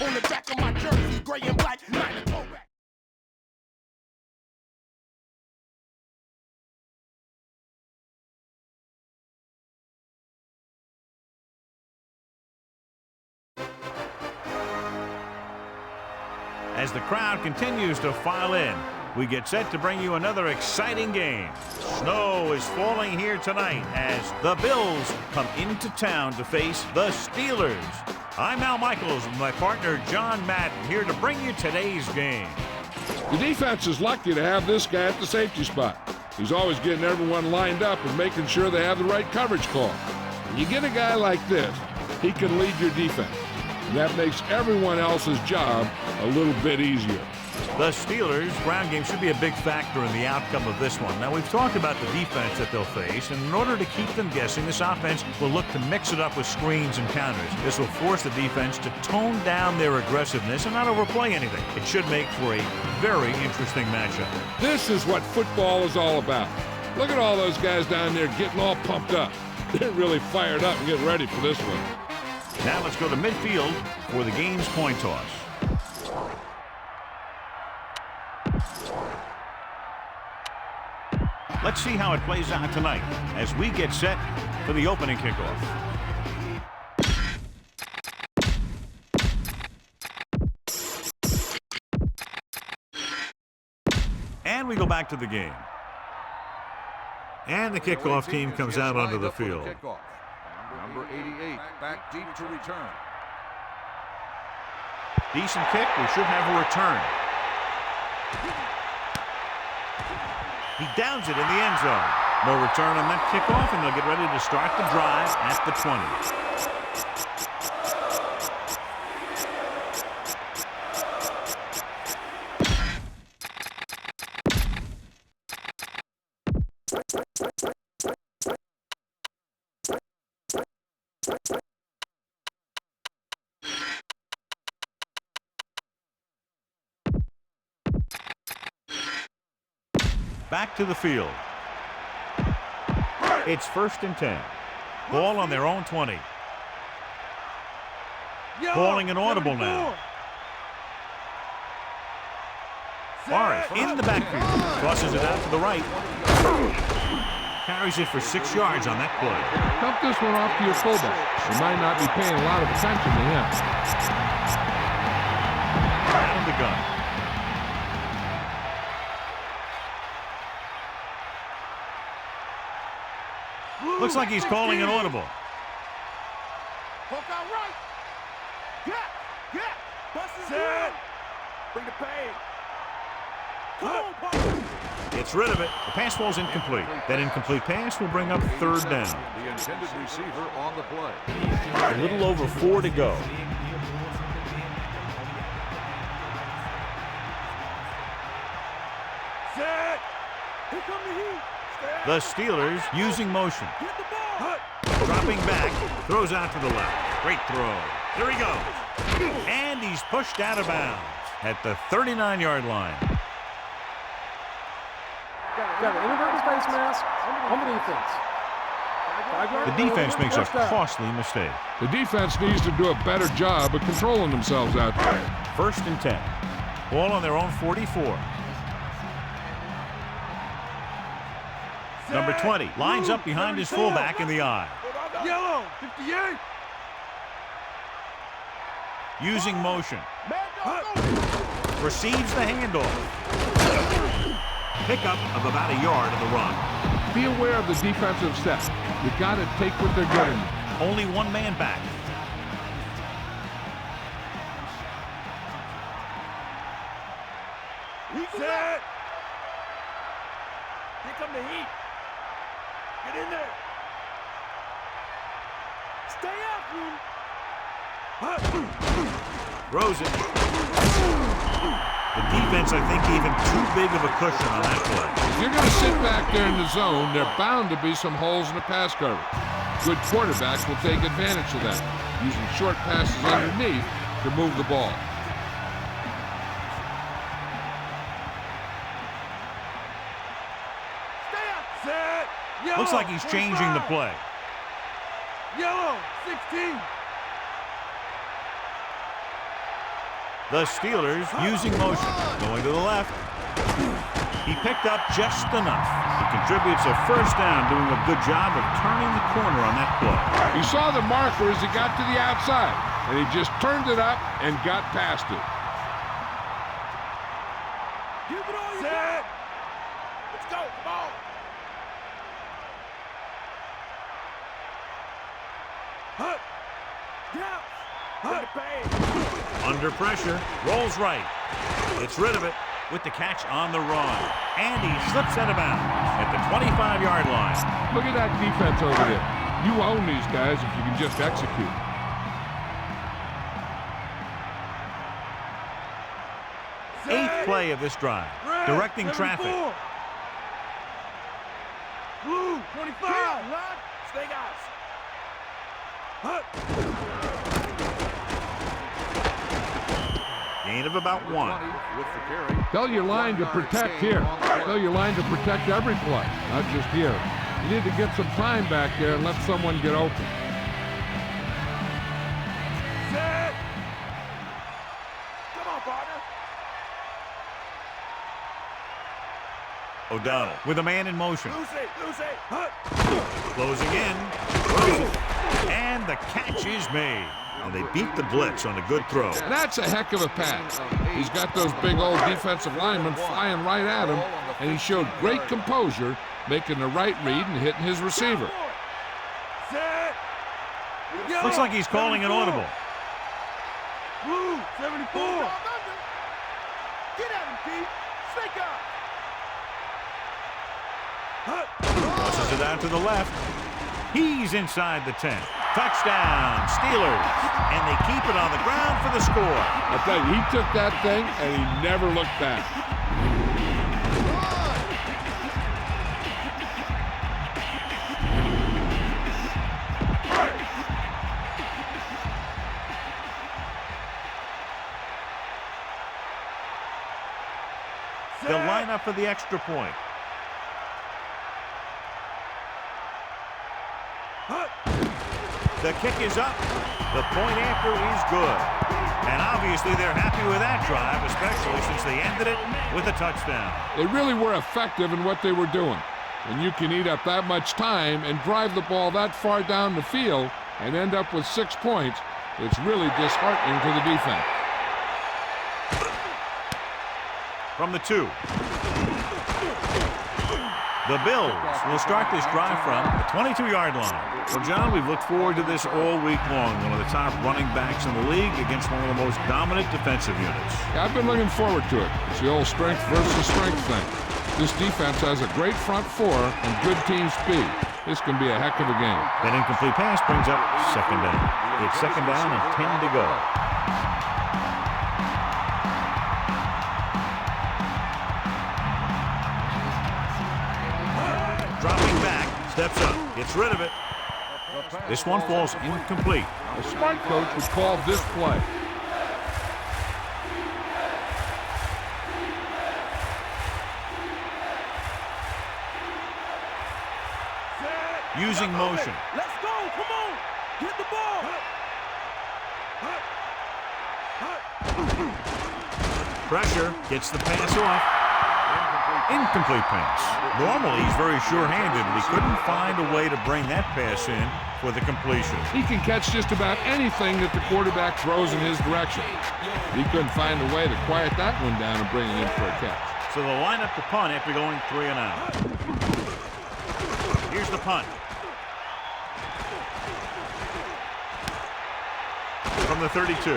on the back of my jersey, gray and black, not a throwback. As the crowd continues to file in, we get set to bring you another exciting game. Snow is falling here tonight as the Bills come into town to face the Steelers. I'm Al Michaels with my partner John Madden here to bring you today's game. The defense is lucky to have this guy at the safety spot. He's always getting everyone lined up and making sure they have the right coverage call. When you get a guy like this, he can lead your defense. And that makes everyone else's job a little bit easier. The Steelers' ground game should be a big factor in the outcome of this one. Now, we've talked about the defense that they'll face, and in order to keep them guessing, this offense will look to mix it up with screens and counters. This will force the defense to tone down their aggressiveness and not overplay anything. It should make for a very interesting matchup. This is what football is all about. Look at all those guys down there getting all pumped up. They're really fired up and getting ready for this one. Now let's go to midfield for the game's coin toss. Let's see how it plays out tonight as we get set for the opening kickoff. And we go back to the game. And the kickoff team comes out onto the field. Number 88, back deep to return. Decent kick. We should have a return. He downs it in the end zone. No return on that kickoff, and they'll get ready to start the drive at the 20. Back to the field. It's 1st and 10. Ball on their own 20. Calling an audible now. Morris in the backfield. Crosses it out to the right. Carries it for 6 yards on that play. Dump this one off to your fullback. You might not be paying a lot of attention to him. Out of the gun. Looks like he's calling an audible. Poke out right. Yeah. Bust it. Set. Bring the pain. Come on, Pop. Gets rid of it. The pass falls incomplete. That incomplete pass will bring up 3rd down. The intended receiver on the play. A little over 4 to go. Set. Here come the heat. The Steelers using motion. Dropping back, throws out to the left. Great throw. There he goes. And he's pushed out of bounds at the 39-yard line. Got an inadvertent face mask on the defense. The defense makes a costly mistake. The defense needs to do a better job of controlling themselves out there. 1st and 10. Ball on their own 44. Number 20 lines up behind his fullback in the eye. Yellow, 58. Using motion. Receives the handoff. Pickup of about a yard of the run. Be aware of the defensive steps. You got to take what they're giving you. Only one man back. Set. Here come the heat. Get in there. Stay out, man. Throws it. The defense, I think, even too big of a cushion on that play. If you're going to sit back there in the zone, there are bound to be some holes in the pass coverage. Good quarterbacks will take advantage of that, using short passes underneath to move the ball. Looks like he's changing the play. Yellow, 16. The Steelers using motion. Going to the left. He picked up just enough. He contributes a first down, doing a good job of turning the corner on that play. He saw the marker as he got to the outside, and he just turned it up and got past it. Give it all you got. Let's go. Come on. Hut. Yeah. Hut. Under pressure. Rolls right. Gets rid of it with the catch on the run. And he slips out of bounds at the 25-yard line. Look at that defense over there. You own these guys if you can just execute. Eighth play of this drive. Directing traffic. Blue, 25. Stay guys. Gain of about 1. With the carry. Tell your line to protect here. Tell your line to protect every play, not just here. You need to get some time back there and let someone get open. Set. Come on, partner. O'Donnell with a man in motion. Lose it. Closing in. Throws it. And the catch is made. And they beat the blitz on a good throw. That's a heck of a pass. He's got those big old defensive linemen flying right at him, and he showed great composure, making the right read and hitting his receiver. Set. Looks like he's calling an audible. Blue, 74. Get at him, Pete. Snake up. Tosses it out to the left. He's inside the 10. Touchdown, Steelers. And they keep it on the ground for the score. I tell you, he took that thing and he never looked back. They'll line up for the extra point. The kick is up. The point after is good. And obviously they're happy with that drive, especially since they ended it with a touchdown. They really were effective in what they were doing. When you can eat up that much time and drive the ball that far down the field and end up with 6 points, it's really disheartening to the defense. From the 2. The Bills will start this drive from the 22-yard line. Well, John, we've looked forward to this all week long. One of the top running backs in the league against one of the most dominant defensive units. Yeah, I've been looking forward to it. It's the old strength versus strength thing. This defense has a great front four and good team speed. This can be a heck of a game. That incomplete pass brings up second down. It's second down and 10 to go. Dropping back, steps up, gets rid of it. This one falls incomplete. A smart coach would call this play. Using motion. Let's go. Come on. Get the ball. Pressure, gets the pass off. Incomplete pass. Normally, he's very sure-handed, but he couldn't find a way to bring that pass in for the completion. He can catch just about anything that the quarterback throws in his direction. He couldn't find a way to quiet that one down and bring it in for a catch. So they'll line up the punt after going 3 and out. Here's the punt. From the 32.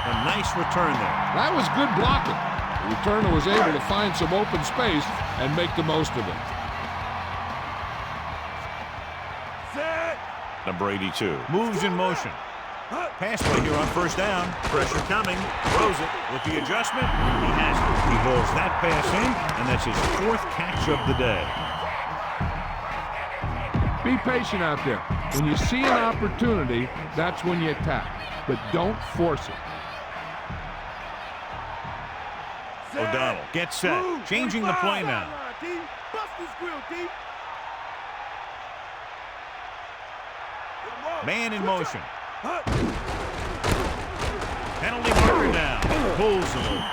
A nice return there. That was good blocking. The returner was able to find some open space and make the most of it. Set. Number 82 moves in motion. Pass play here on first down. Pressure coming. Throws it with the adjustment. He has it. He hauls that pass in, and that's his 4th catch of the day. Be patient out there. When you see an opportunity, that's when you attack. But don't force it. O'Donnell gets set. Changing the play now. Bust this grill, D. Man in motion. Penalty marker down. Pulls him over.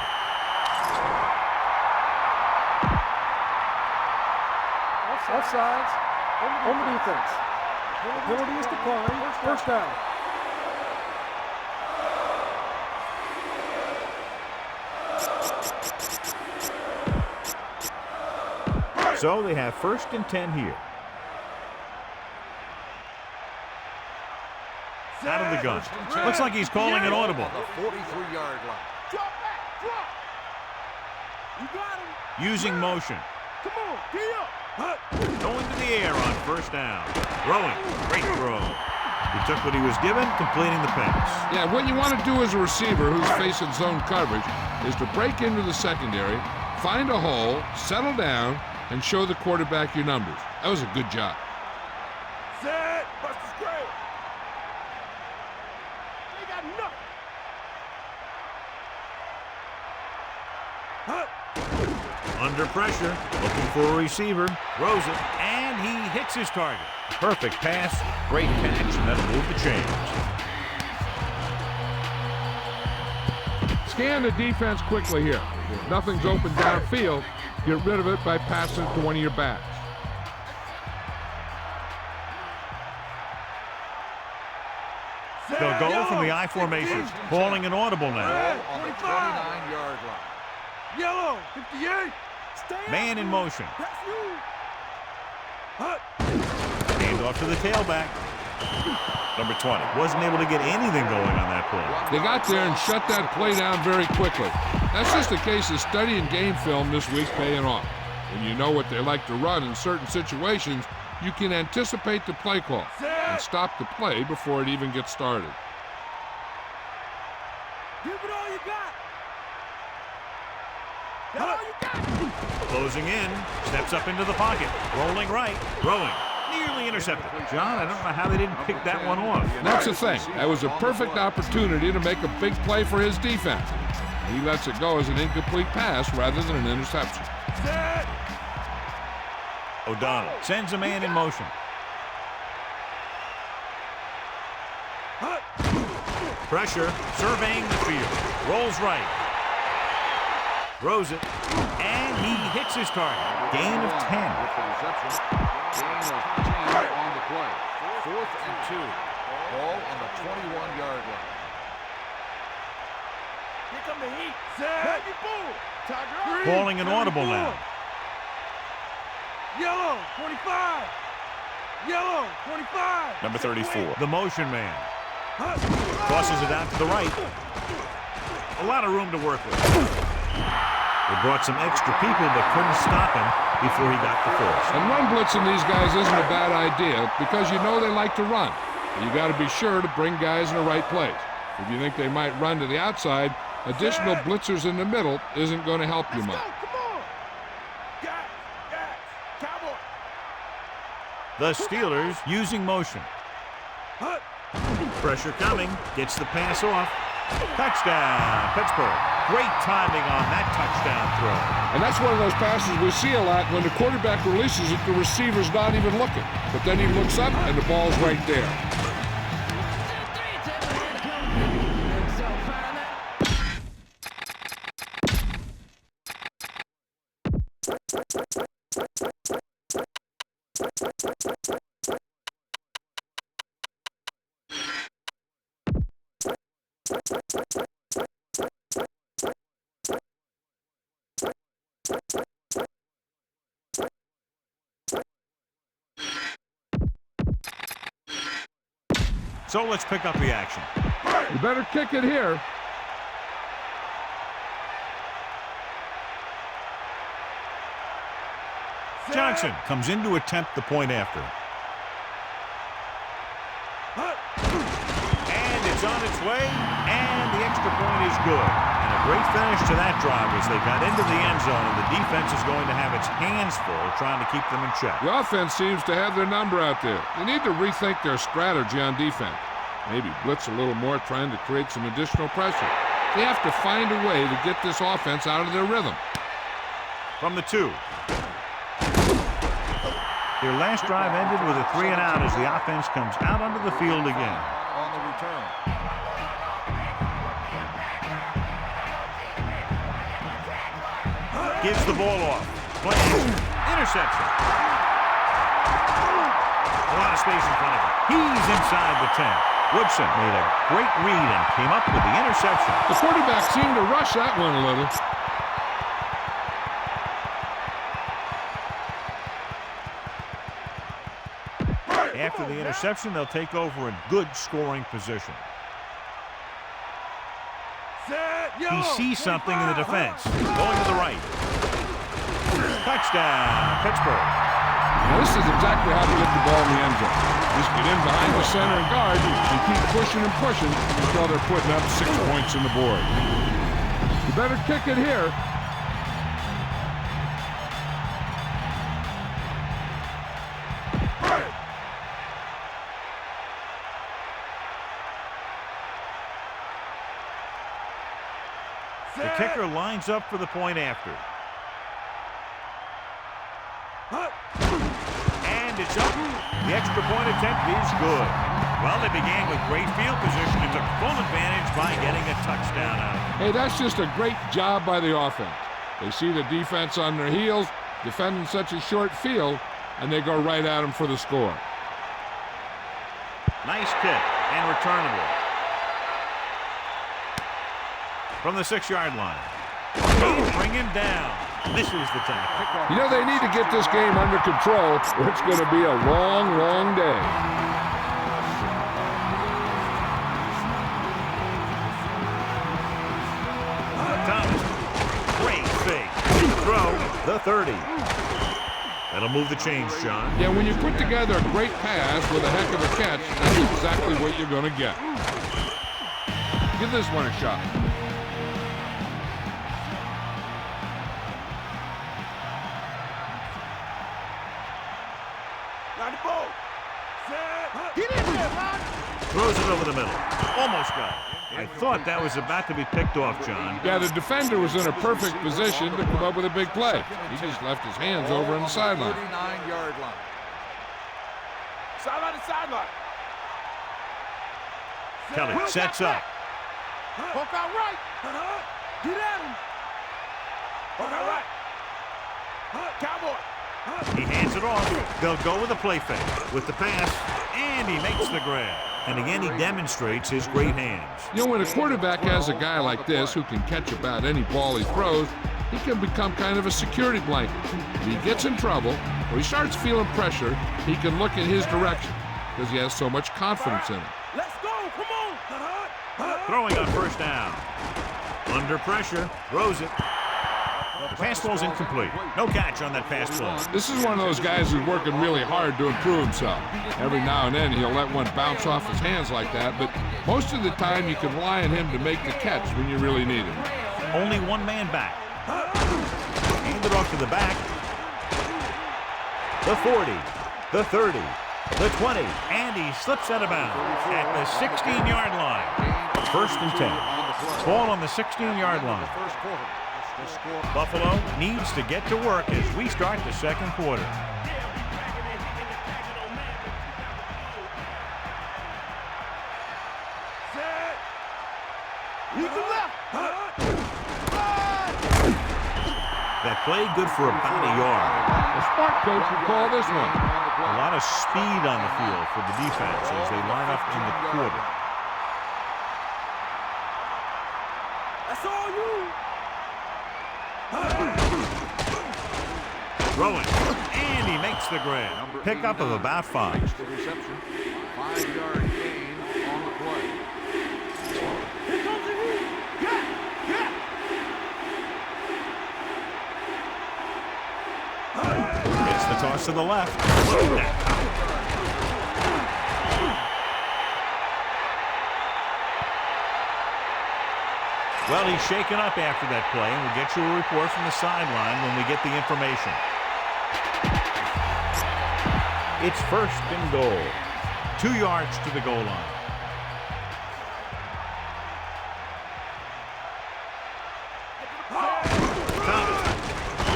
Offsides. On the defense. The penalty is declined. First down. So they have 1st and 10 here. Out of the gun. Looks like he's calling an audible. The 43-yard line. Drop back, drop. You got him. Using motion. Come on, get up. Going to the air on 1st down. Throwing. Great throw. He took what he was given, completing the pass. Yeah, what you want to do as a receiver who's facing zone coverage is to break into the secondary, find a hole, settle down, and show the quarterback your numbers. That was a good job. Set. Buster's great. They got nothing. Under pressure, looking for a receiver, throws it, and he hits his target. Perfect pass, great catch, and that'll move the chains. Scan the defense quickly here. If nothing's open downfield, get rid of it by passing it to one of your backs. They'll go from the I formation, calling an audible now. Ball on the 29-yard line. Yellow, 58. Man in motion. That's you. Hand off to the tailback. Number 20. Wasn't able to get anything going on that play. They got there and shut that play down very quickly. That's just a case of studying game film this week's paying off. When you know what they like to run in certain situations, you can anticipate the play call and stop the play before it even gets started. Give it all you got. That's all you got. Closing in, steps up into the pocket, rolling right, throwing, nearly intercepted. John, I don't know how they didn't pick that one off. That's the thing. That was a perfect opportunity to make a big play for his defense. He lets it go as an incomplete pass rather than an interception. Set. O'Donnell sends a man in motion. Pressure, surveying the field, rolls right, throws it, and he hits his target. Gain of 10. With the reception, gain of 10 on the play. 4th and 2. Ball on the 21-yard line. Here come the heat. Set. Baby bull. Tiger. Calling an audible now. Yellow, 25. Yellow, 25. Number 34. The motion man. Tosses it out to the right. A lot of room to work with. They brought some extra people but couldn't stop him before he got the force. And run blitzing these guys isn't a bad idea because you know they like to run. You got to be sure to bring guys in the right place. If you think they might run to the outside, additional blitzers in the middle isn't going to help you much. Come on. Gas. Cowboy. The Steelers using motion. Pressure coming, gets the pass off. Touchdown, Pittsburgh. Great timing on that touchdown throw. And that's one of those passes we see a lot when the quarterback releases it, the receiver's not even looking. But then he looks up and the ball's right there. So let's pick up the action. You better kick it here. Johnson comes in to attempt the point after. And it's on its way, and the extra point is good. And a great finish to that drive as they got into the end zone, and the defense is going to have its hands full trying to keep them in check. The offense seems to have their number out there. They need to rethink their strategy on defense. Maybe blitz a little more, trying to create some additional pressure. They have to find a way to get this offense out of their rhythm. From the 2. Their last drive ended with a 3-and-out as the offense comes out onto the field again. On the return. Gives the ball off. Play. Interception. A lot of space in front of him. He's inside the 10. Woodson made a great read and came up with the interception. The quarterback seemed to rush that one a little. After the interception, they'll take over in good scoring position. He sees something in the defense. Going to the right. Touchdown, Pittsburgh. Now, this is exactly how to get the ball in the end zone. Just get in behind the center and guard and keep pushing and pushing until they're putting up 6 points on the board. You better kick it here. The kicker lines up for the point after. And it's up. The extra point attempt is good. Well, they began with great field position and took full advantage by getting a touchdown out of it. Hey, that's just a great job by the offense. They see the defense on their heels, defending such a short field, and they go right at them for the score. Nice kick and returnable. From the 6-yard line. Bring him down. Misses the tackle. You know, they need to get this game under control, or it's going to be a long, long day. Thomas. Great fake. Throw the 30. That'll move the chains, John. Yeah, when you put together a great pass with a heck of a catch, that's exactly what you're going to get. Give this one a shot. Throws it over the middle. Almost got it. I thought that was about to be picked off, John. Yeah, the defender was in a perfect position to come up with a big play. He just left his hands over on the sideline. 39-yard line. Sideline to sideline. Kelly sets up. Poke out right. Get at him. Poke out right. Cowboy. He hands it off. They'll go with a play fake. With the pass, and he makes the grab. And again, he demonstrates his great hands. You know, when a quarterback has a guy like this who can catch about any ball he throws, he can become kind of a security blanket. When he gets in trouble, or he starts feeling pressure, he can look in his direction because he has so much confidence in him. Let's go. Come on. Throwing on first down. Under pressure, throws it. The pass ball's incomplete. No catch on that pass play. This is one of those guys who's working really hard to improve himself. Every now and then he'll let one bounce off his hands like that, but most of the time you can rely on him to make the catch when you really need him. Only one man back. Hand it off to the back. The 40, the 30, the 20, and he slips out of bounds at the 16-yard line. First and 10. Ball on the 16-yard line. Buffalo needs to get to work as we start the second quarter. That play good for about a yard. A smart coach would call this one. A lot of speed on the field for the defense as they line up in the quarter. That's all you. Throwing, and he makes the grab. Pickup of about 5. Reception. 5-yard gain on the play. Here comes the heat. It's the toss to the left. Well, he's shaken up after that play, and we'll get you a report from the sideline when we get the information. It's first and goal. 2 yards to the goal line. Thomas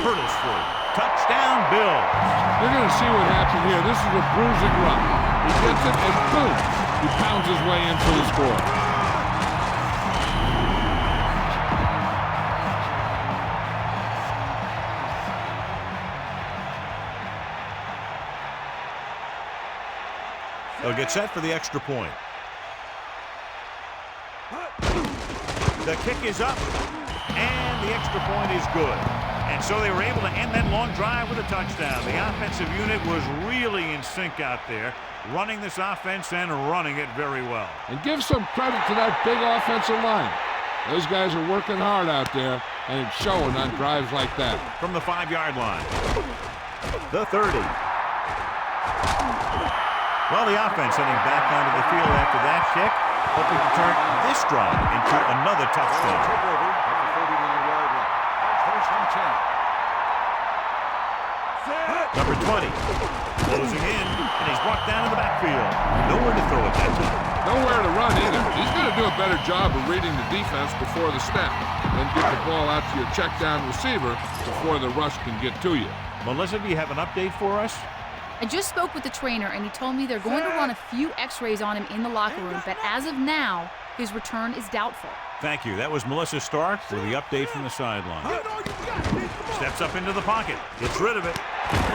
hurdles through. Touchdown, Bills. You're going to see what happened here. This is a bruising run. He gets it, and boom, he pounds his way in for the score. They'll get set for the extra point. The kick is up, and the extra point is good. And so they were able to end that long drive with a touchdown. The offensive unit was really in sync out there, running this offense and running it very well. And give some credit to that big offensive line. Those guys are working hard out there, and it's showing on drives like that. From the 5-yard line. The 30. Well, the offense heading back onto the field after that kick, hoping to turn this drive into another touchdown. Take over at the 39-yard line. First and 10. Number 20. Closing in, and he's brought down in the backfield. Nowhere to throw it that time. Nowhere to run either. He's going to do a better job of reading the defense before the snap. Then get the ball out to your check down receiver before the rush can get to you. Melissa, do you have an update for us? I just spoke with the trainer, and he told me they're going to run a few x-rays on him in the locker room, but as of now, his return is doubtful. Thank you. That was Melissa Stark with the update from the sideline. Steps up into the pocket. Gets rid of it.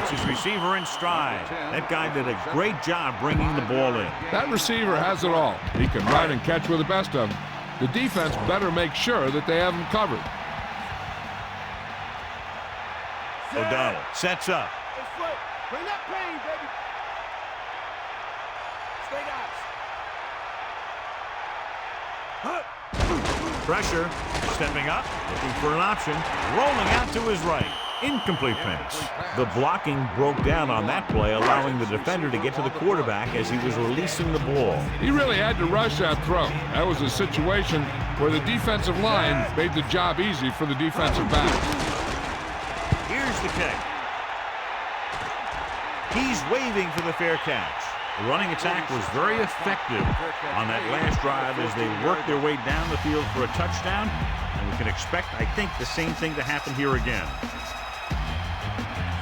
It's his receiver in stride. That guy did a great job bringing the ball in. That receiver has it all. He can run and catch with the best of them. The defense better make sure that they have him covered. O'Donnell sets up. Bring that pain, baby. Stay out. Pressure. Stepping up. Looking for an option. Rolling out to his right. Incomplete pass. The blocking broke down on that play, allowing the defender to get to the quarterback as he was releasing the ball. He really had to rush that throw. That was a situation where the defensive line made the job easy for the defensive backs. Here's the kick. He's waving for the fair catch. The running attack was very effective on that last drive as they worked their way down the field for a touchdown. And we can expect, I think, the same thing to happen here again.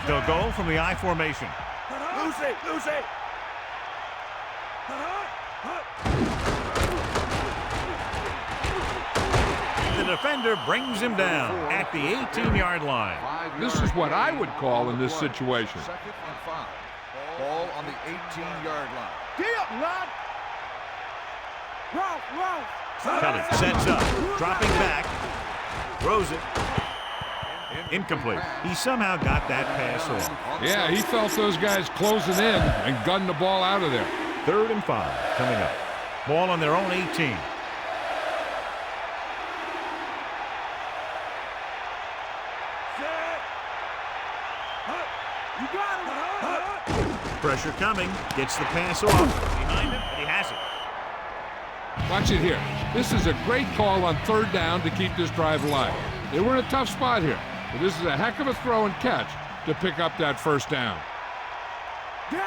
They'll go from the I formation. Lose it. The defender brings him down at the 18-yard line. This is what I would call in this situation. Second and 5. Ball on the 18-yard line. Get up, Rod. Ralph. Kelly sets up, dropping back, throws it. Incomplete. He somehow got that pass off. Yeah, he felt those guys closing in and gunned the ball out of there. 3rd and 5 coming up. Ball on their own 18. You got him. Pressure coming. Gets the pass off. Behind him, and he has it. Watch it here. This is a great call on 3rd down to keep this drive alive. They were in a tough spot here, but this is a heck of a throw and catch to pick up that 1st down. He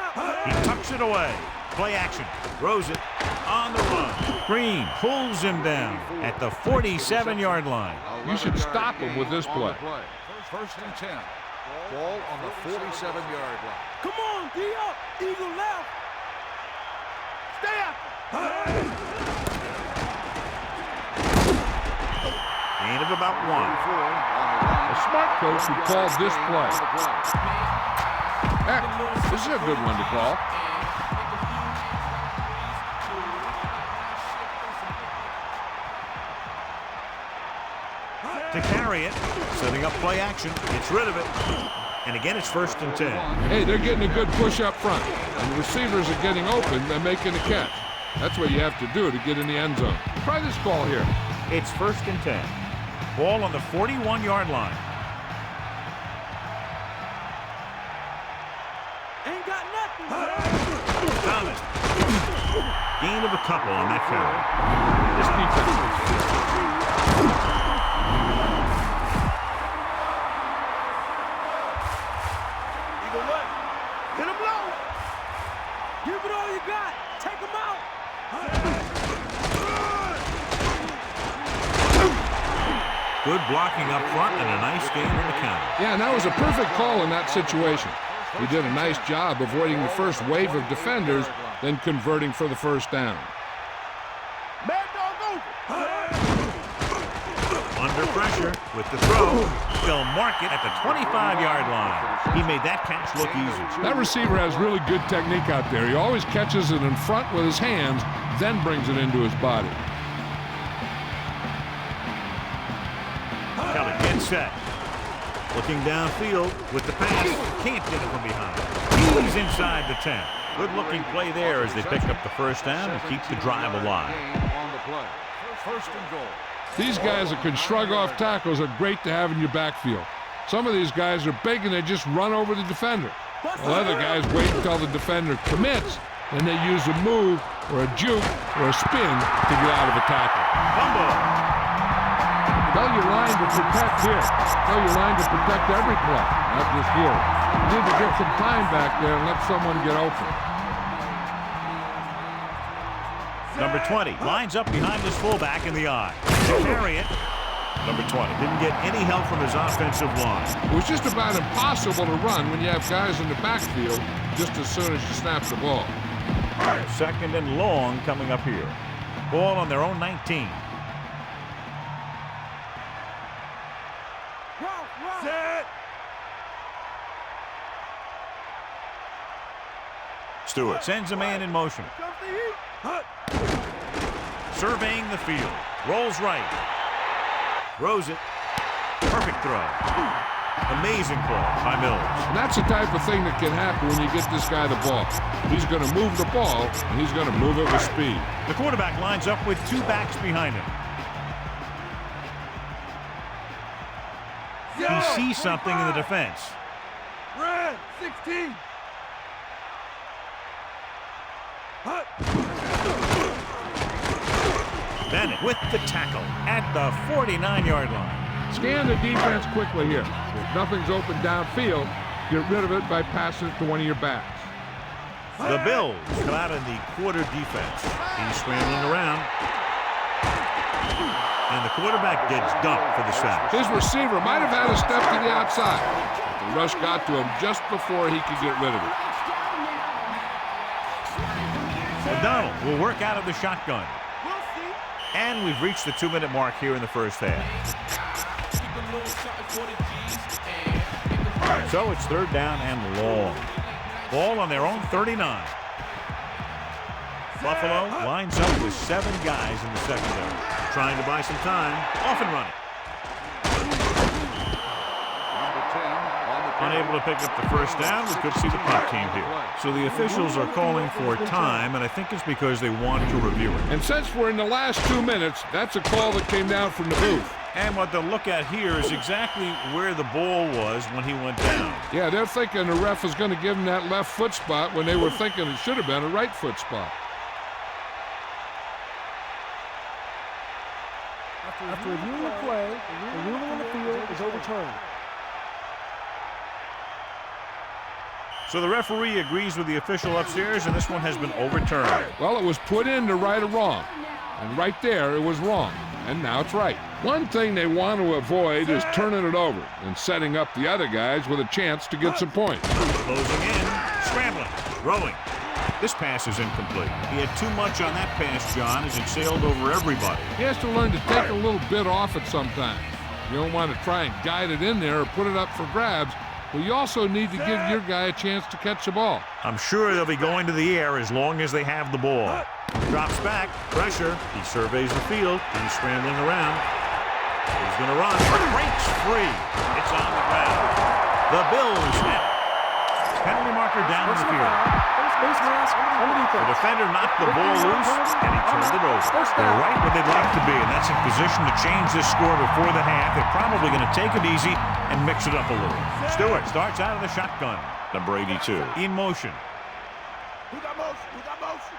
tucks it away. Play action. Throws it on the run. Green pulls him down at the 47-yard line. You should stop him with this play. First and 10. Ball on the 47-yard line. Come on, D up. Eagle left. Stay up. Gain of about 1. A smart coach would call this play. Heck, this is a good one to call. To carry it, setting up play action, gets rid of it, and again it's 1st and 10. Hey, they're getting a good push up front, and the receivers are getting open and making a catch. That's what you have to do to get in the end zone. Try this call here. It's 1st and 10. Ball on the 41-yard line. Ain't got nothing. Thomas. Gain of a couple on that carry. This defense is Eagle left. Hit him low. Give it all you got. Take him out. Good blocking up front and a nice gain on the counter. Yeah, and that was a perfect call in that situation. He did a nice job avoiding the first wave of defenders, then converting for the 1st down. Mad dog over. On Under pressure with the throw. They'll mark it at the 25-yard line. He made that catch look easy. That receiver has really good technique out there. He always catches it in front with his hands, then brings it into his body. Kelly gets set. Looking downfield with the pass. Can't get it from behind. He's inside the 10. Good-looking play there as they pick up the first down and keep the drive alive. On the play. First and goal. These guys that can shrug off tackles are great to have in your backfield. Some of these guys are big and they just run over the defender. While other guys wait until the defender commits, and they use a move or a juke or a spin to get out of a tackle. Fumble. Tell your line to protect here. Tell your line to protect every play, not just here. You need to get some time back there and let someone get open. Number 20 lines up behind his fullback in the eye. Carry it. Number 20 didn't get any help from his offensive line. It was just about impossible to run when you have guys in the backfield just as soon as you snap the ball. Second and long coming up here. Ball on their own 19. Set. Stewart sends a man in motion. Comes the heat. Hut. Surveying the field. Rolls right. Throws it. Perfect throw. Amazing play by Mills. And that's the type of thing that can happen when you get this guy the ball. He's going to move the ball, and he's going to move it with speed. The quarterback lines up with two backs behind him. He sees something in the defense. Red 16. Hut. Bennett with the tackle at the 49-yard line. Scan the defense quickly here. If nothing's open downfield, get rid of it by passing it to one of your backs. The Bills come out in the quarter defense. He's scrambling around. And the quarterback gets dumped for the sack. His receiver might have had a step to the outside. But the rush got to him just before he could get rid of it. O'Donnell will work out of the shotgun. We'll see. And we've reached the 2-minute mark here in the first half. So it's third down and long. Ball on their own 39. Buffalo lines up with 7 guys in the secondary. Trying to buy some time. Off and running. Unable to pick up the first down. We could see the punt team here. So the officials are calling for time, and I think it's because they want to review it. And since we're in the last 2 minutes, that's a call that came down from the booth. And what they'll look at here is exactly where the ball was when he went down. Yeah, they're thinking the ref was going to give him that left foot spot when they were thinking it should have been a right foot spot. After reviewing the play, the ruling on the field is overturned. So the referee agrees with the official upstairs, and this one has been overturned. Well, it was put in to right or wrong. And right there, it was wrong. And now it's right. One thing they want to avoid is turning it over and setting up the other guys with a chance to get some points. Closing in, scrambling, throwing. This pass is incomplete. He had too much on that pass, John, as it sailed over everybody. He has to learn to take a little bit off it sometimes. You don't want to try and guide it in there or put it up for grabs, but you also need to give your guy a chance to catch the ball. I'm sure they'll be going to the air as long as they have the ball. Drops back, pressure. He surveys the field. He's scrambling around. He's going to run. Breaks free. It's on the ground. The Bills snap. Penalty marker down in the field. The defender knocked the ball loose, and he turned it over. They're right where they'd like to be, and that's in position to change this score before the half. They're probably going to take it easy and mix it up a little. Stewart starts out of the shotgun. Number 82. In motion. We got motion. We got motion.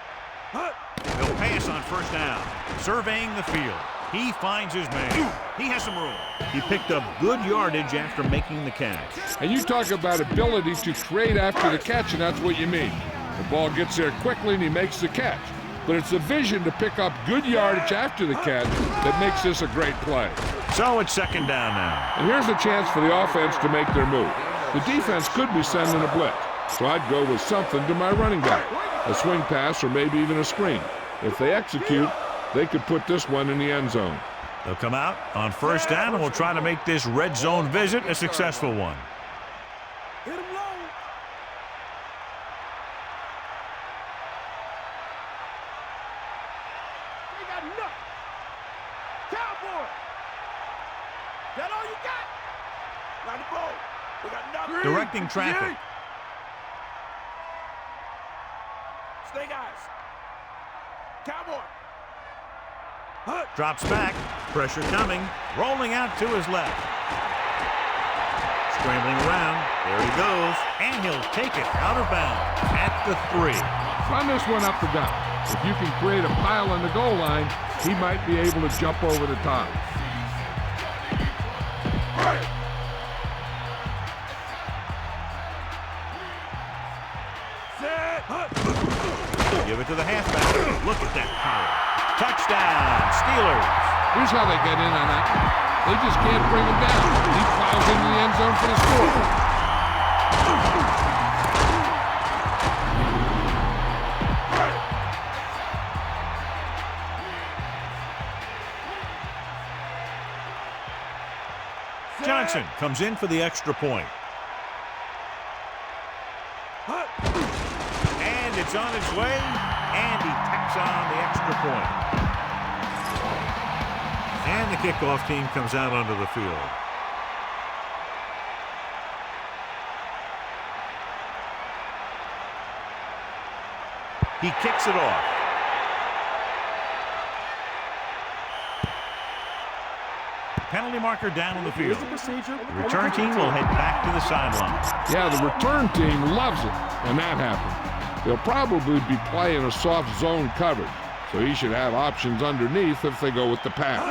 Hut. They'll pass on first down. Surveying the field. He finds his man. He has some room. He picked up good yardage after making the catch. And you talk about ability to create after the catch, and that's what you mean. The ball gets there quickly and he makes the catch. But it's the vision to pick up good yardage after the catch that makes this a great play. So it's second down now. And here's a chance for the offense to make their move. The defense could be sending a blitz, so I'd go with something to my running back. A swing pass or maybe even a screen. If they execute, they could put this one in the end zone. They'll come out on first down, and we'll try to make this red zone visit a successful one. Hit him low. They got nothing. Cowboy. That all you got? Got the ball. We got nothing. Directing traffic. Stay guys. Cowboy. Drops back. Pressure coming. Rolling out to his left. Scrambling around. There he goes. And he'll take it out of bounds at the 3. Run this one up the gut. If you can create a pile on the goal line, he might be able to jump over the top. Give it to the halfback. Look at that power. Touchdown, Steelers. Here's how they get in on that. They just can't bring him down. He plows into the end zone for the score. Johnson comes in for the extra point. And it's on its way, and he tacks on the extra point. And the kickoff team comes out onto the field. He kicks it off. Penalty marker down on the field. The return team will head back to the sideline. Yeah, the return team loves it when that happens. They'll probably be playing a soft zone coverage, so he should have options underneath if they go with the pass.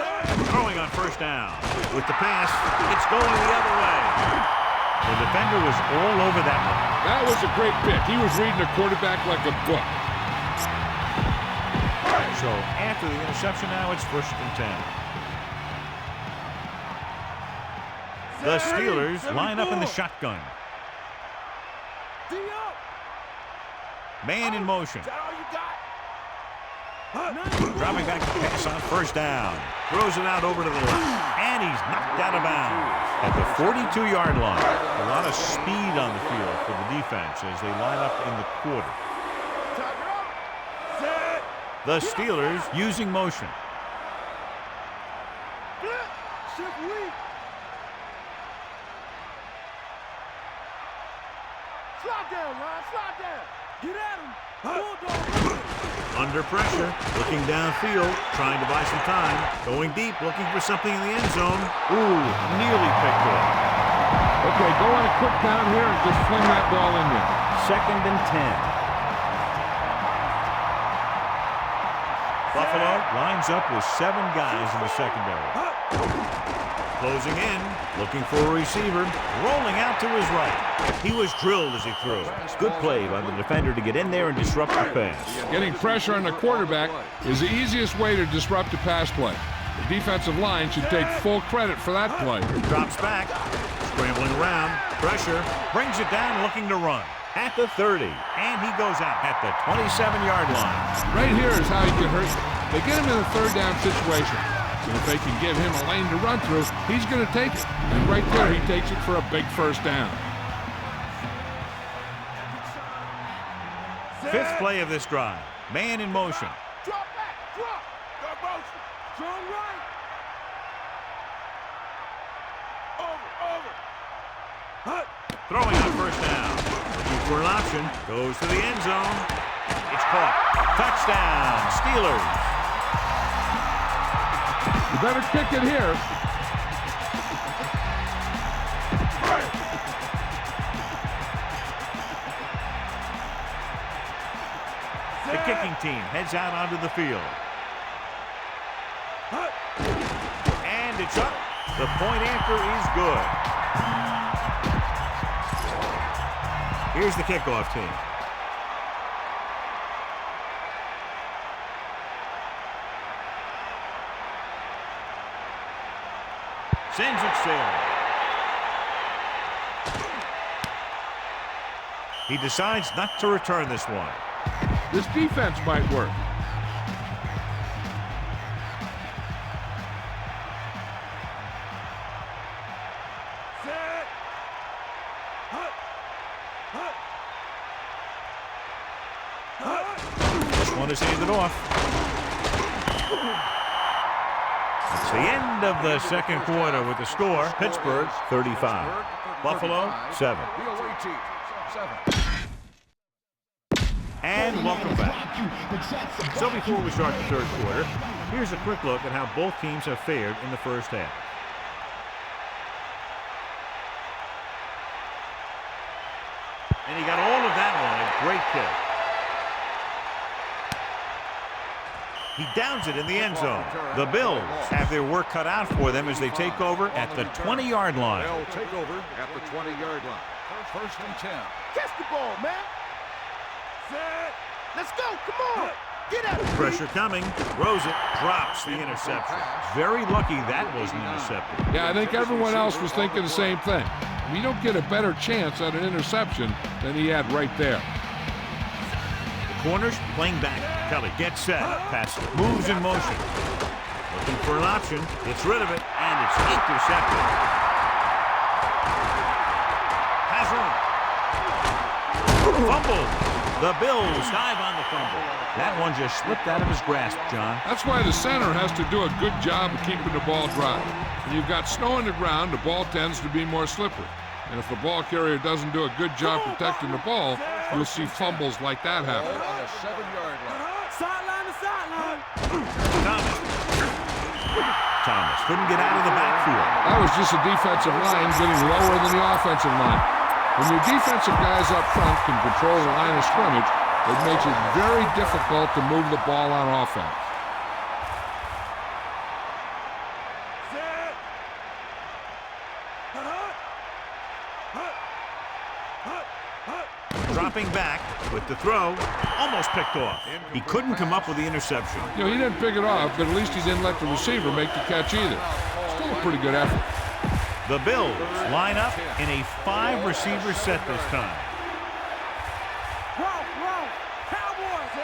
Throwing on first down. With the pass, it's going the other way. The defender was all over that one. That was a great pick. He was reading the quarterback like a book. So after the interception now, it's 1st and 10. The Steelers line up in the shotgun. Man in motion. Dropping back to pass on first down. Throws it out over to the left. And he's knocked out of bounds at the 42-yard line. A lot of speed on the field for the defense as they line up in the quarter. The Steelers using motion. Slide down, Ryan. Slide down. Get at him. Under pressure, looking downfield, trying to buy some time. Going deep, looking for something in the end zone. Ooh, nearly picked off. Okay, go on a quick down here and just fling that ball in there. 2nd and 10. Buffalo lines up with 7 guys in the secondary. Closing in, looking for a receiver, rolling out to his right. He was drilled as he threw. Good play by the defender to get in there and disrupt the pass. Getting pressure on the quarterback is the easiest way to disrupt a pass play. The defensive line should take full credit for that play. Drops back, scrambling around, pressure, brings it down, looking to run. At the 30, and he goes out at the 27-yard line. Right here is how he can hurt you. They get him in a 3rd down situation. So if they can give him a lane to run through, he's going to take it. And right there, he takes it for a big 1st down. 5th play of this drive. Man in motion. Drop back. Drop. Drop motion. Strong right. Over. Throwing on first down. Looking for an option. Goes to the end zone. It's caught. Touchdown, Steelers. You better kick it here. The kicking team heads out onto the field. And it's up. The point anchor is good. Here's the kickoff team. Sends it sailing. He decides not to return this one. This defense might work. one is handed off. It's the end of the second quarter with the score. Pittsburgh 35. Buffalo 7. And welcome back. So before we start the third quarter, here's a quick look at how both teams have fared in the first half. And he got all of that one. A great kick. He downs it in the end zone. The Bills have their work cut out for them as they take over at the 20-yard line. They'll take over at the 20-yard line. First and 10. Catch the ball, man. Set. Let's go. Come on. Get at it. Pressure coming. Throws it. Drops the interception. Very lucky that wasn't intercepted. Yeah, I think everyone else was thinking the same thing. You don't get a better chance at an interception than he had right there. The corners playing back. Kelly gets set. Pass moves in motion. Looking for an option. Gets rid of it, and it's intercepted. Has room. Fumble. The Bills dive on the fumble. That one just slipped out of his grasp, John. That's why the center has to do a good job of keeping the ball dry. When you've got snow on the ground, the ball tends to be more slippery. And if the ball carrier doesn't do a good job protecting the ball, you'll see fumbles like that happen. On the 7-yard line. Sideline to sideline. Thomas couldn't get out of the backfield. That was just a defensive line getting lower than the offensive line. When your defensive guys up front can control the line of scrimmage, it makes it very difficult to move the ball on offense. Dropping back with the throw, almost picked off. He couldn't come up with the interception. You know, he didn't pick it off, but at least he didn't let the receiver make the catch either. Still a pretty good effort. The Bills line up in a 5-receiver set this time. Wrong. Cowboys.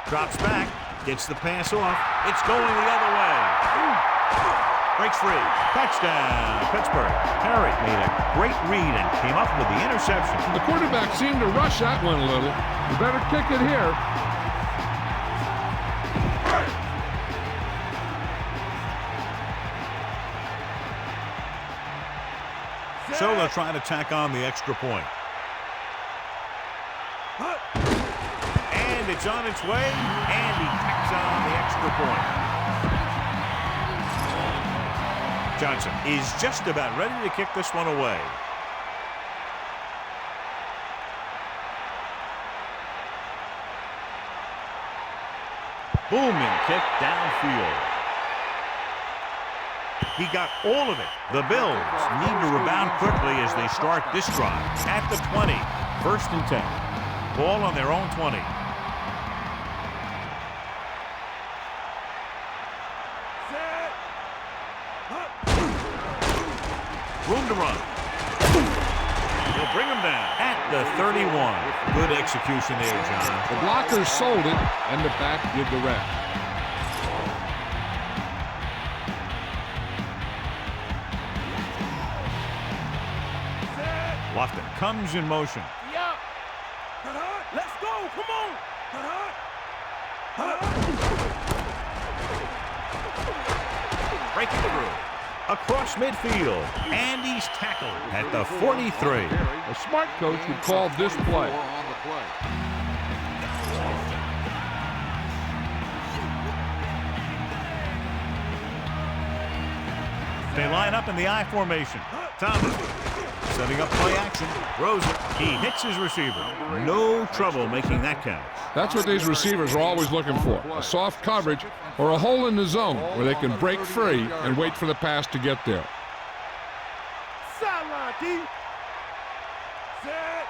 Drops back, gets the pass off. It's going the other way. Breaks free. Touchdown, Pittsburgh. Harry made a great read and came up with the interception. The quarterback seemed to rush that one a little. You better kick it here. So they'll try to tack on the extra point. And it's on its way, and he tacks on the extra point. Johnson is just about ready to kick this one away. Booming kick downfield. He got all of it. The Bills need to rebound quickly as they start this drive. At the 20, first and 10. Ball on their own 20. Room to run. He'll bring him down at the 31. Good execution there, John. The blockers sold it, and the back did the rest. Lofton comes in motion. Yeah. Let's go. Come on. Breaking through. Across midfield. And he's tackled at the 43. A smart coach would call this play. On the play. They line up in the I formation. Thomas setting up play action. Throws it. He hits his receiver. No trouble making that count. That's what these receivers are always looking for. A soft coverage or a hole in the zone where they can break free and wait for the pass to get there. Sideline, D.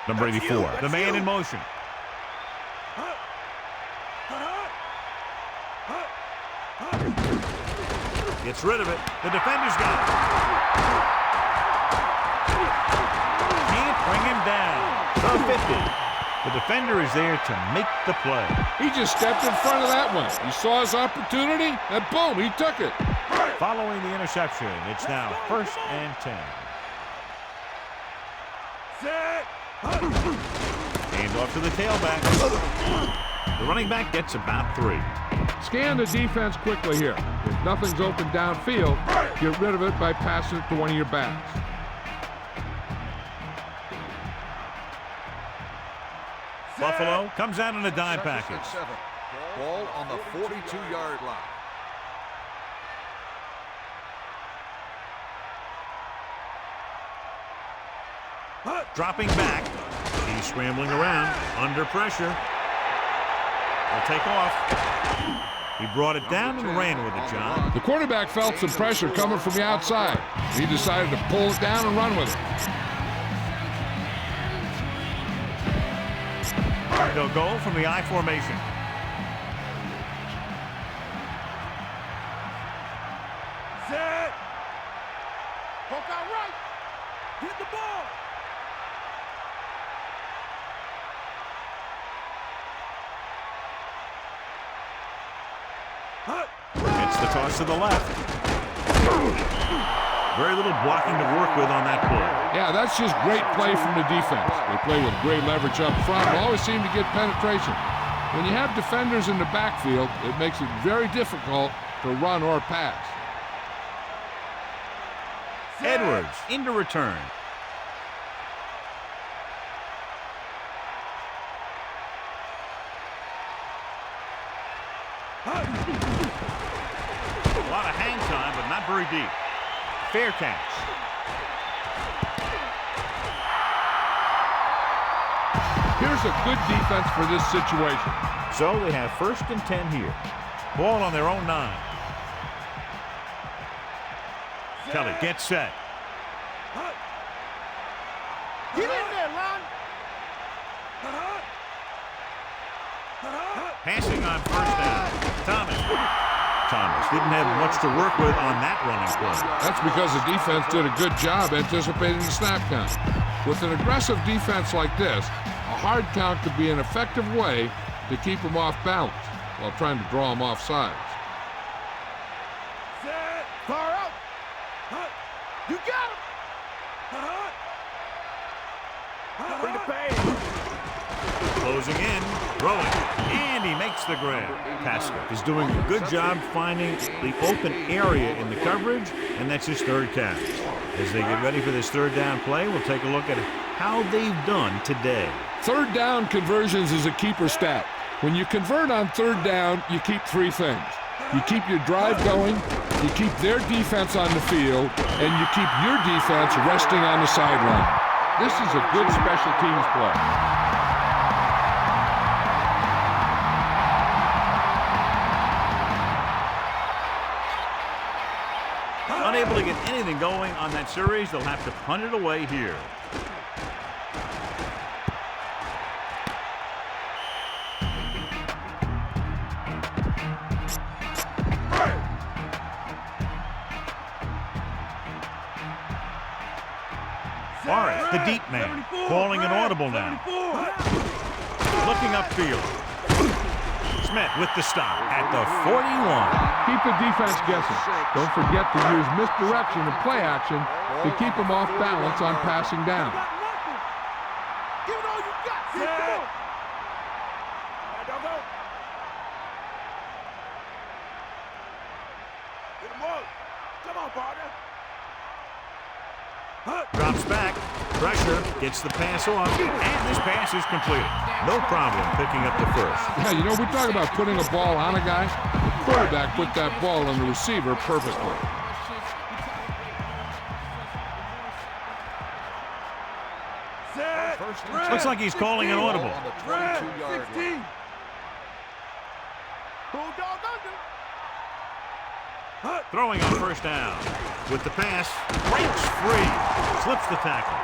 Number 84, the man in motion. Gets rid of it. The defender's got it. Can't bring him down. The 50. The defender is there to make the play. He just stepped in front of that one. He saw his opportunity, and boom, he took it. Following the interception, it's now first and 10. Set. Hand off to the tailback. The running back gets about 3. Scan the defense quickly here. If nothing's open downfield, get rid of it by passing it to one of your backs. Buffalo comes out in a dime package. Ball on the 42-yard line. Dropping back. He's scrambling around. Under pressure. Will take off. He brought it down and ran with it, John. The quarterback felt some pressure coming from the outside. He decided to pull it down and run with it. They'll go from the I formation. Set. Poke out right. Hit the ball. Gets the toss to the left. Very little blocking to work with on that play. Yeah, that's just great play from the defense. They play with great leverage up front and always seem to get penetration. When you have defenders in the backfield, it makes it very difficult to run or pass. Edwards into return. A lot of hang time, but not very deep. Fair catch. Here's a good defense for this situation. So they have 1st and 10 here. Ball on their own 9. Kelly gets set. Get in there, Ron. Passing on 1st down. Thomas didn't have much to work with on that running play. That's because the defense did a good job anticipating the snap count. With an aggressive defense like this, a hard count could be an effective way to keep them off balance while trying to draw them off sides. Set. Far out. You got him. Bring the pain. Closing in, throwing, and he makes the grab. Pascal is doing a good job finding the open area in the coverage, and that's his 3rd catch. As they get ready for this 3rd down play, we'll take a look at how they've done today. 3rd down conversions is a keeper stat. When you convert on 3rd down, you keep 3 things. You keep your drive going, you keep their defense on the field, and you keep your defense resting on the sideline. This is a good special teams play. Unable to get anything going on that series, they'll have to punt it away here. Morris, the deep man, calling an audible now. Looking upfield. Smith with the stop at the 41. Keep the defense guessing. Don't forget to use misdirection and play action to keep them off balance on passing down. Give it all you got. Set. Don't go. Get him up. Come on, partner. Drops back. Pressure. Gets the pass off. And this pass is completed. No problem picking up the 1st. Yeah, you know, we talk about putting a ball on a guy. The quarterback put that ball on the receiver perfectly. Set. Looks like he's calling an audible. On the 22-yard line. Bulldog under. Throwing on 1st down. With the pass, breaks free. Slips the tackle.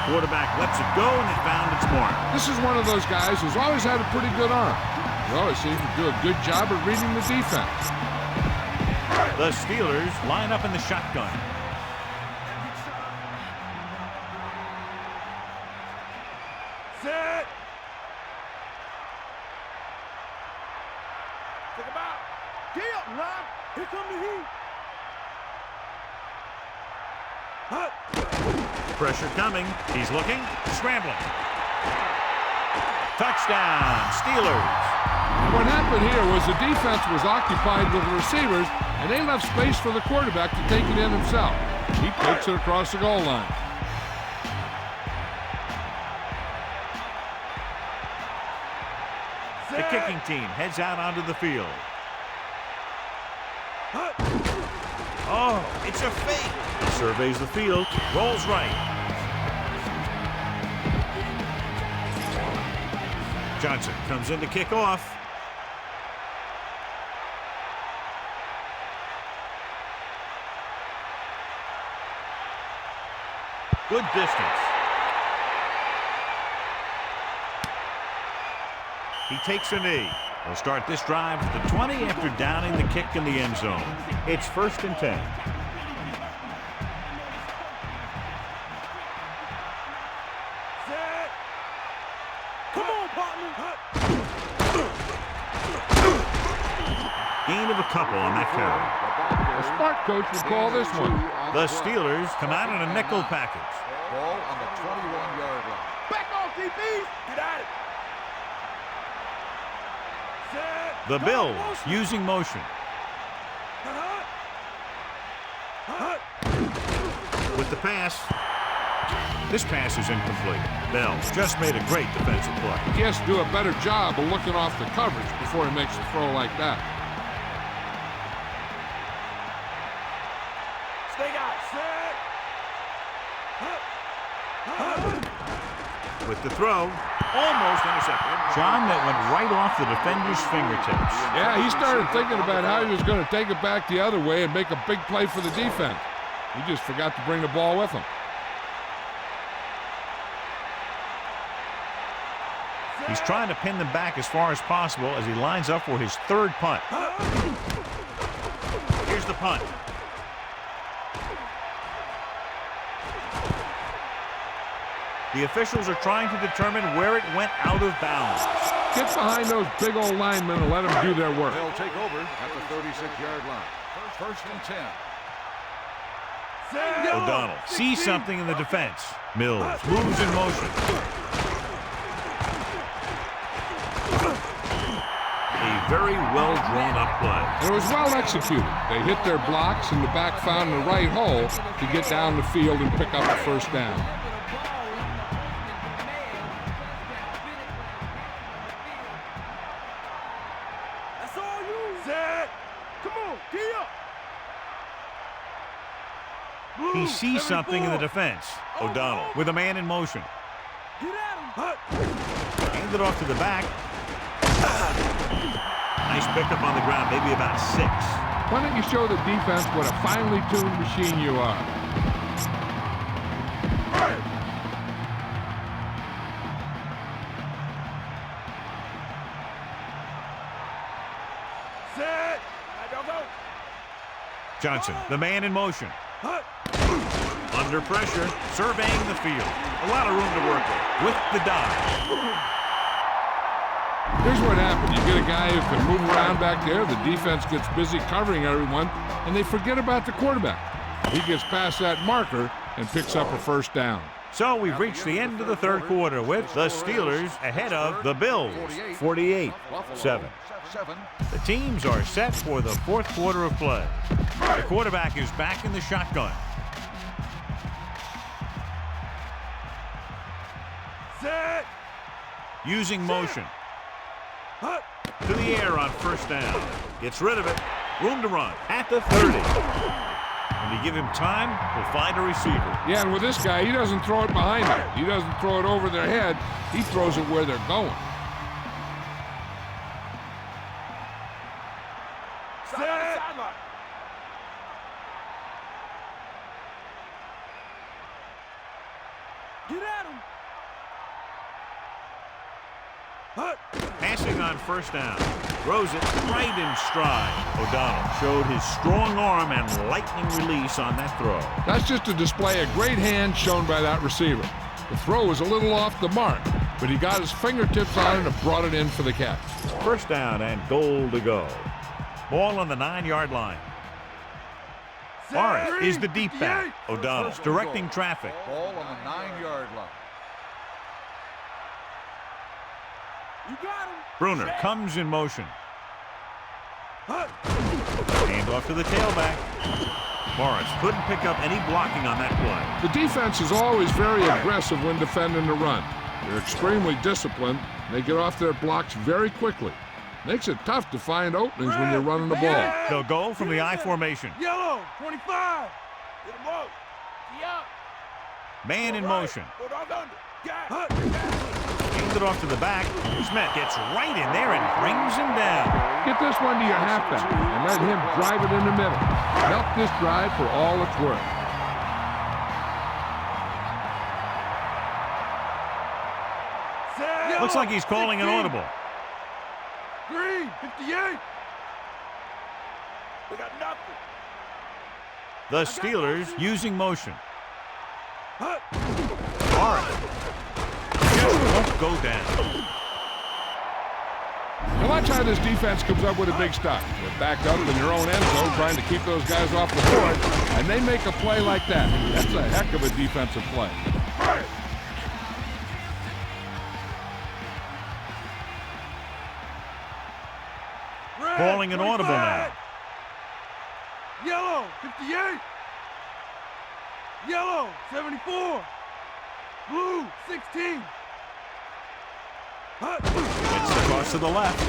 Quarterback lets it go, and it found its mark. This is one of those guys who's always had a pretty good arm. He always seems to do a good job of reading the defense. The Steelers line up in the shotgun. Set. Take him out. Get up, Ron. Here come the heat. Pressure coming. He's looking. Scrambling. Touchdown, Steelers. What happened here was the defense was occupied with the receivers, and they left space for the quarterback to take it in himself. He takes it across the goal line. The kicking team heads out onto the field. Oh, it's a fake. He surveys the field, rolls right. Johnson comes in to kick off. Good distance. He takes a knee. They'll start this drive at the 20 after downing the kick in the end zone. It's 1st and 10. Come on, partner. Gain of a couple on that carry. A smart coach would call this one. The Steelers come out in a nickel package. Ball on the 21-yard line. Back off, DBs. Get at it. The Bills using motion. With the pass. This pass is incomplete. Bell just made a great defensive play. He has to do a better job of looking off the coverage before he makes a throw like that. Stay out. With the throw, almost intercepted. John, that went right off the defender's fingertips. Yeah, he started thinking about how he was going to take it back the other way and make a big play for the defense. He just forgot to bring the ball with him. He's trying to pin them back as far as possible as he lines up for his 3rd punt. Here's the punt. The officials are trying to determine where it went out of bounds. Get behind those big old linemen and let them do their work. They'll take over at the 36-yard line. 1st and 10. O'Donnell sees something in the defense. Mills moves in motion. A very well drawn up play. And it was well executed. They hit their blocks and the back found the right hole to get down the field and pick up the 1st down. That's all you. Zed. Come on, get up. He sees something in the defense. O'Donnell with a man in motion. Get at him. Hand it off to the back. Nice pickup on the ground, maybe about 6. Why don't you show the defense what a finely tuned machine you are? Zed. Go, go. Johnson, the man in motion. Under pressure, surveying the field. A lot of room to work with the dive. Here's what happened. You get a guy who can move around back there. The defense gets busy covering everyone, and they forget about the quarterback. He gets past that marker and picks up a 1st down. So we've reached the end of the 3rd quarter with the Steelers ahead of the Bills, 48-7. The teams are set for the 4th quarter of play. The quarterback is back in the shotgun. Zed. Using motion. To the air on 1st down. Gets rid of it. Room to run at the 30. When you give him time, he'll find a receiver. Yeah, and with this guy, he doesn't throw it behind them. He doesn't throw it over their head. He throws it where they're going. Zed. Get at him. Passing on 1st down. Throws it right in stride. O'Donnell showed his strong arm and lightning release on that throw. That's just a display of great hands shown by that receiver. The throw was a little off the mark, but he got his fingertips on it and brought it in for the catch. 1st down and goal to go. Ball on the 9-yard line. Morris is the deep back. O'Donnell's directing traffic. Ball on the 9-yard line. You got him. Bruner comes in motion. Hand off to the tailback. Morris couldn't pick up any blocking on that play. The defense is always very aggressive when defending the run. They're extremely disciplined. They get off their blocks very quickly. Makes it tough to find openings when you're running the ball. They'll go from the I formation. Yellow, 25. Get him up. Yeah. Man in motion. Go dog under. Hands it off to the back. Smith gets right in there and brings him down. Get this one to your halfback and let him drive it in the middle. Help this drive for all it's worth. Looks like he's calling an audible. Green, 58. We got nothing. The Steelers using motion. Morris just won't go down. Now watch how this defense comes up with a big stop. They're backed up in their own end zone trying to keep those guys off the board, and they make a play like that. That's a heck of a defensive play. Calling an audible now. Yellow, 58. Yellow, 74. Blue, 16. It's across to the left.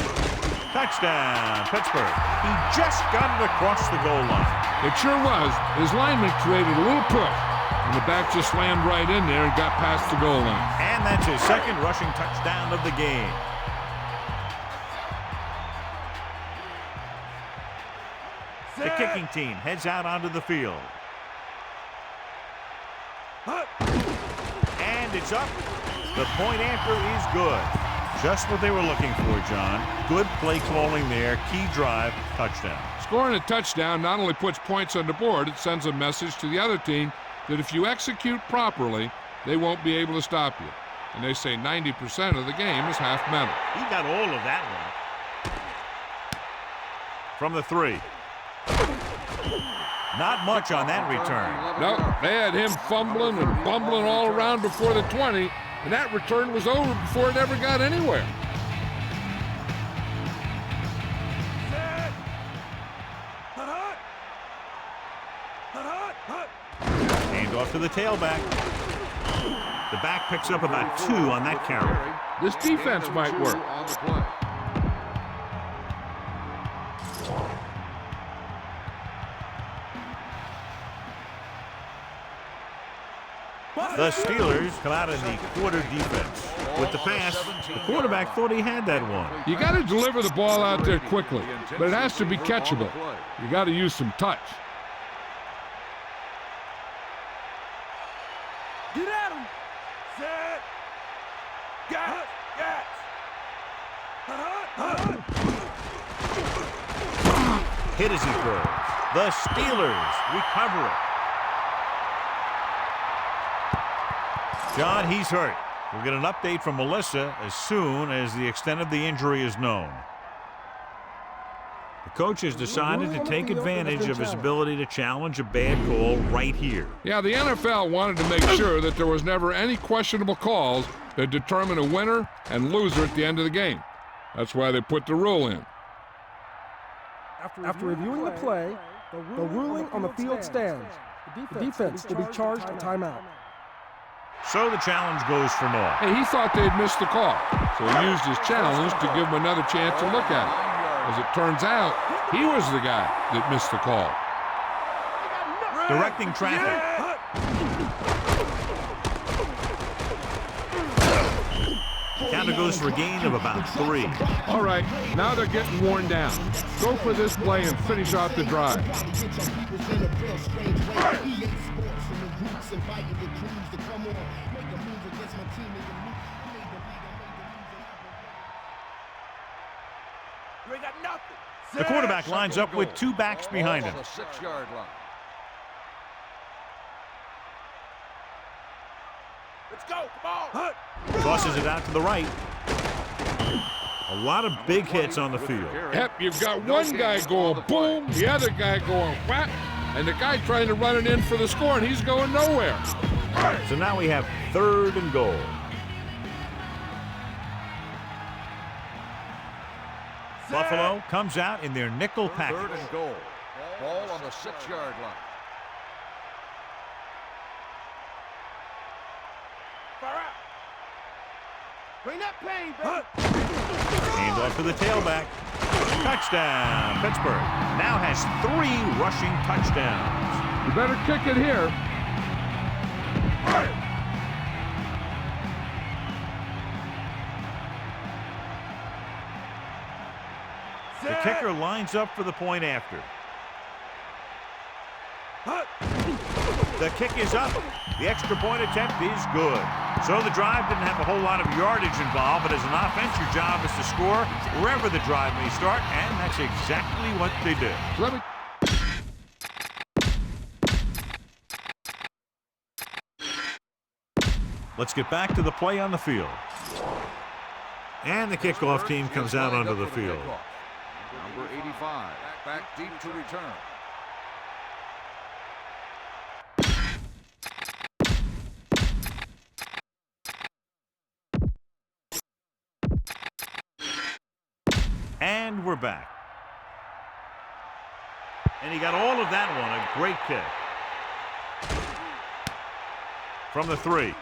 Touchdown, Pittsburgh. He just got it across the goal line. It sure was. His lineman created a little push, and the back just slammed right in there and got past the goal line. And that's his second rushing touchdown of the game. The kicking team heads out onto the field. And it's up. The point after is good. Just what they were looking for, John. Good play calling there. Key drive, touchdown. Scoring a touchdown not only puts points on the board, it sends a message to the other team that if you execute properly, they won't be able to stop you. And they say 90% of the game is half mental. He got all of that one. From the 3. Not much on that return. No, they had him fumbling and bumbling all around before the 20, and that return was over before it ever got anywhere. Hand off to the tailback. The back picks up about 2 on that carry. This defense might work. The Steelers come out in the quarter defense. With the pass, the quarterback thought he had that one. You got to deliver the ball out there quickly, but it has to be catchable. You got to use some touch. Get at him. Set. Got. Hit as he throws. The Steelers recover it. John, he's hurt. We'll get an update from Melissa as soon as the extent of the injury is known. The coach has decided to take advantage of his ability to challenge a bad call right here. Yeah, the NFL wanted to make sure that there was never any questionable calls that determine a winner and loser at the end of the game. That's why they put the rule in. After reviewing the play, the ruling on the field stands. The defense will be charged a timeout. So the challenge goes for naught. Hey, he thought they'd missed the call, so he used his challenge to give him another chance to look at it. As it turns out, he was the guy that missed the call. Directing traffic. Counter goes for a gain of about 3. All right, now they're getting worn down. Go for this play and finish off the drive. The quarterback lines up with 2 backs behind him. 6-yard line. Let's go. Come on. Tosses it out to the right. A lot of big hits on the field. Yep, you've got one guy going boom, the other guy going whap, And the guy trying to run it in for the score, and he's going nowhere. So now we have 3rd and goal. Buffalo comes out in their nickel package. 3rd and goal. Ball on the 6-yard line. Far out. Bring that pain, baby. Hand off to the tailback. Touchdown. Pittsburgh now has 3 rushing touchdowns. You better kick it here. The kicker lines up for the point after. The kick is up. The extra point attempt is good. So the drive didn't have a whole lot of yardage involved, but as an offense, your job is to score wherever the drive may start, and that's exactly what they did. Let's get back to the play on the field. And the kickoff team comes out onto the field. Number 85, back deep to return. And we're back. And he got all of that one. A great kick. From the 3.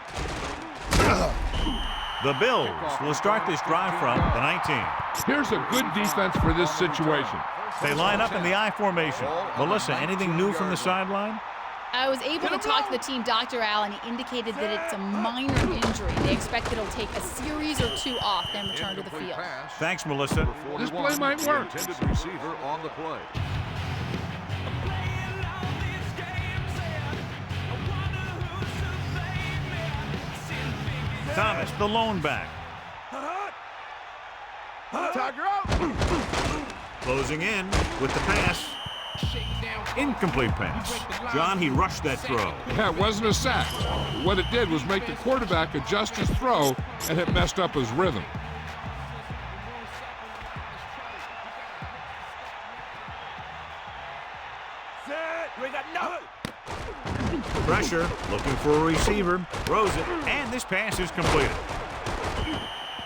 The Bills will start this drive from the 19. Here's a good defense for this situation. They line up in the I formation. Melissa, anything new from the sideline? I was able to talk to the team Dr. Al, and he indicated that it's a minor injury. They expect it'll take a series or 2 off, then return to the field. Thanks, Melissa. This play might work. Intended receiver on the play. Thomas, the lone back. Tiger out. Closing in with the pass. Incomplete pass. John, he rushed that throw. Yeah, it wasn't a sack. What it did was make the quarterback adjust his throw, and it messed up his rhythm. Pressure, looking for a receiver. Throws it, and this pass is completed.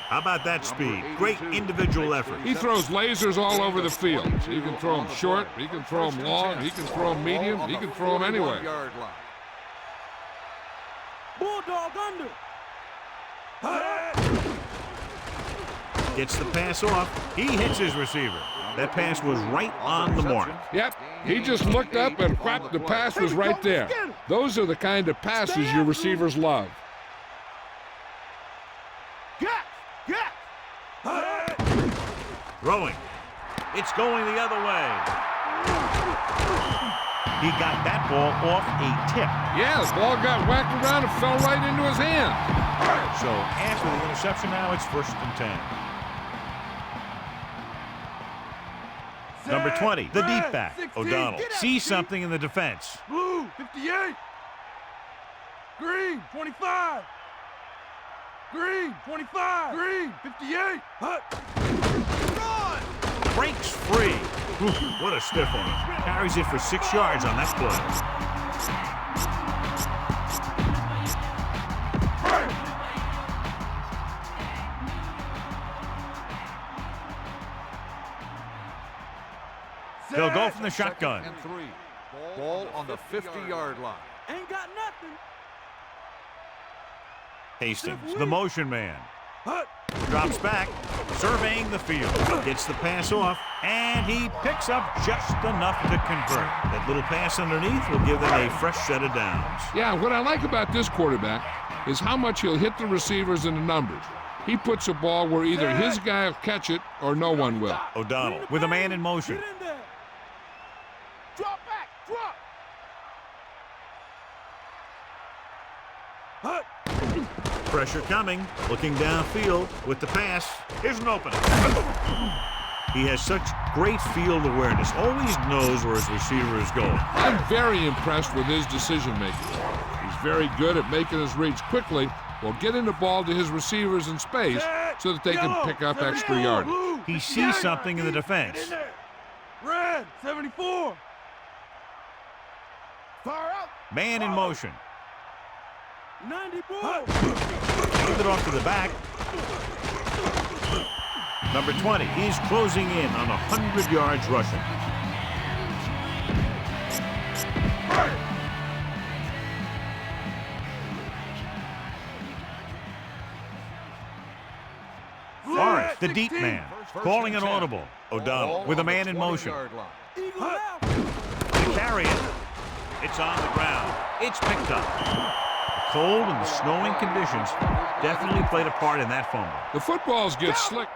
How about that speed? Great individual effort. He throws lasers all over the field. He can throw them short, he can throw them long, he can throw them medium, he can throw them anywhere. Bulldog under. Gets the pass off. He hits his receiver. That pass was right on the mark. Yep, he just looked up and whack, the pass was right there. Those are the kind of passes your receivers love. Throwing. It's going the other way. He got that ball off a tip. Yeah, the ball got whacked around and fell right into his hand. So after the interception now, it's 1st and 10. Number 20, the deep back, O'Donnell, sees something in the defense. Blue, 58. Green, 25. Green, 25. Green, 58. Run! Breaks free. What a stiff one. Carries it for 6 yards on that play. They'll go from the shotgun. 2nd and 3. Ball on the 50-yard line. Ain't got nothing. Hastings, the motion man. Drops back, surveying the field. Gets the pass off, and he picks up just enough to convert. That little pass underneath will give them a fresh set of downs. Yeah, what I like about this quarterback is how much he'll hit the receivers in the numbers. He puts a ball where either his guy will catch it or no one will. O'Donnell with a man in motion. Get in there. Drop back, drop. Pressure coming, looking downfield with the pass. Here's an opening. He has such great field awareness, always knows where his receiver is going. I'm very impressed with his decision-making. He's very good at making his reads quickly while getting the ball to his receivers in space so that they can pick up extra yardage. He sees something in the defense. Red, 74. Fire out. Man in motion. 90 ball. Move it off to the back. Number 20, he's closing in on 100 yards rushing. Forrest, the deep man, calling an audible. O'Donnell with a man in motion. Eagle left. They carry it. It's on the ground. It's picked up. The cold and the snowing conditions definitely played a part in that fumble. The footballs get slick.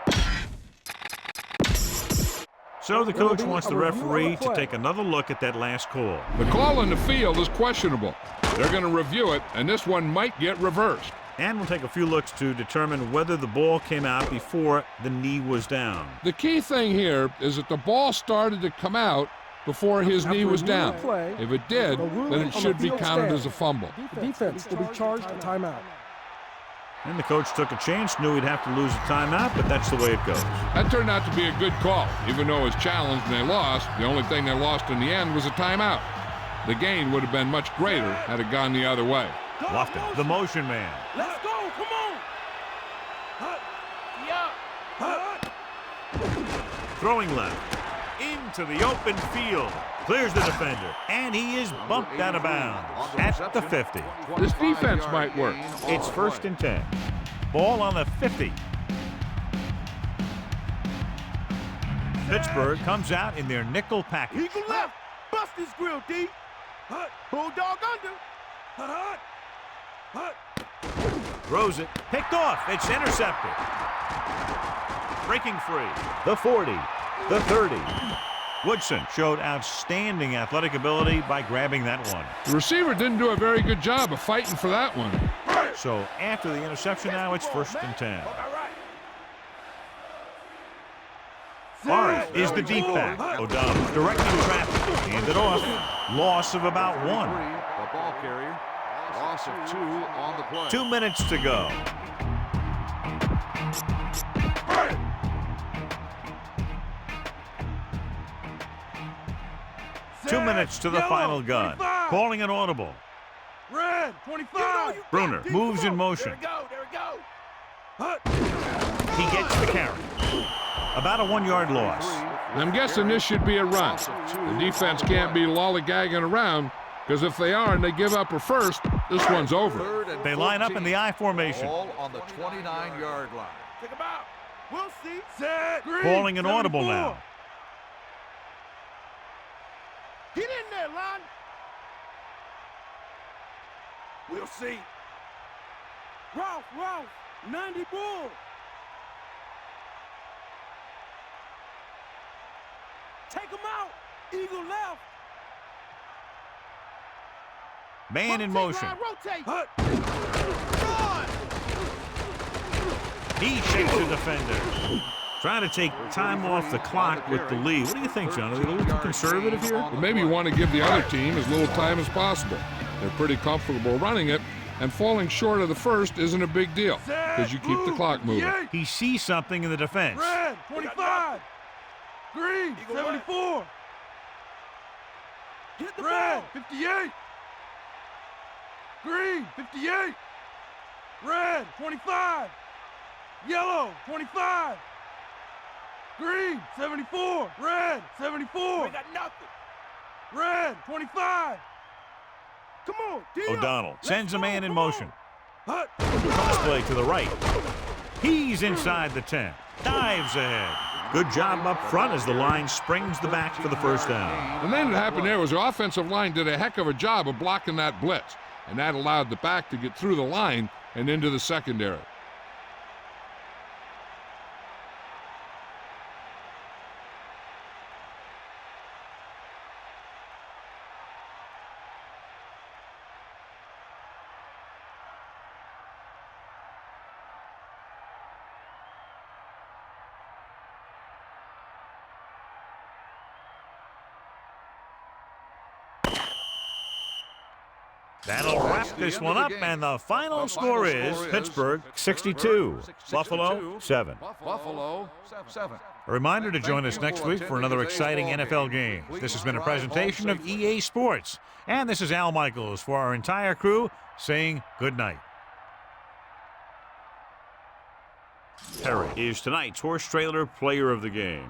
So the coach wants the referee to take another look at that last call. The call on the field is questionable. They're going to review it, and this one might get reversed. And we'll take a few looks to determine whether the ball came out before the knee was down. The key thing here is that the ball started to come out before his knee was down. If it did, then it should be counted as a fumble. The defense will be charged a timeout. And the coach took a chance, knew he'd have to lose a timeout, but that's the way it goes. That turned out to be a good call. Even though it was challenged and they lost, the only thing they lost in the end was a timeout. The gain would have been much greater had it gone the other way. Lofton, the motion man. Let's go. Come on. Throwing left. Into the open field. Clears the defender. And he is bumped out of bounds at the 50. This defense might work. It's 1st and 10. Ball on the 50. Pittsburgh comes out in their nickel package. Eagle left. Bust his grill, D. Bulldog under. Throws it. Picked off. It's intercepted. Breaking free. The 40. The 30. Woodson showed outstanding athletic ability by grabbing that one. The receiver didn't do a very good job of fighting for that one. So after the interception now, it's 1st and 10. Forrest is the deep back. O'Donnell directing traffic. Hand it off. Loss of about 1. The ball carrier. Loss of 2 on the play. 2 minutes to go. Two minutes to the final gun. 25. Calling an audible. Red, 25. Bruner moves in motion. There we go. He gets the carry. About a 1-yard loss. I'm guessing this should be a run. The defense can't be lollygagging around, because if they are and they give up a first, this one's over. They line up in the I formation. Ball on the 29-yard line. Take him out. We'll see. Set. Green, Calling an audible 74. now. Get in there, Lon. We'll see. Ralph, 90 bull. Take him out. Eagle left. Man in motion. Rotate. He shakes the defender. Trying to take time off the clock with the lead. What do you think, John? Are they a little too conservative here? Well, maybe you want to give the other team as little time as possible. They're pretty comfortable running it, and falling short of the first isn't a big deal because you keep the clock moving. He sees something in the defense. Red, 25. Green, 74. Get the red, 58. Green, 58. Red, 25. Yellow, 25. Green, 74. Red, 74. We got nothing. Red, 25. Come on, O'Donnell sends a man in motion. Cross play to the right. He's inside the 10. Dives ahead. Good job up front as the line springs the back for the first down. The thing that happened there was the offensive line did a heck of a job of blocking that blitz, and that allowed the back to get through the line and into the secondary. That'll wrap this one up, and the final score is Pittsburgh 62, Buffalo 7. Buffalo 7. A reminder to join us next week for another exciting NFL game. This has been a presentation of EA Sports, and this is Al Michaels for our entire crew saying good night. Perry is tonight's horse trailer player of the game.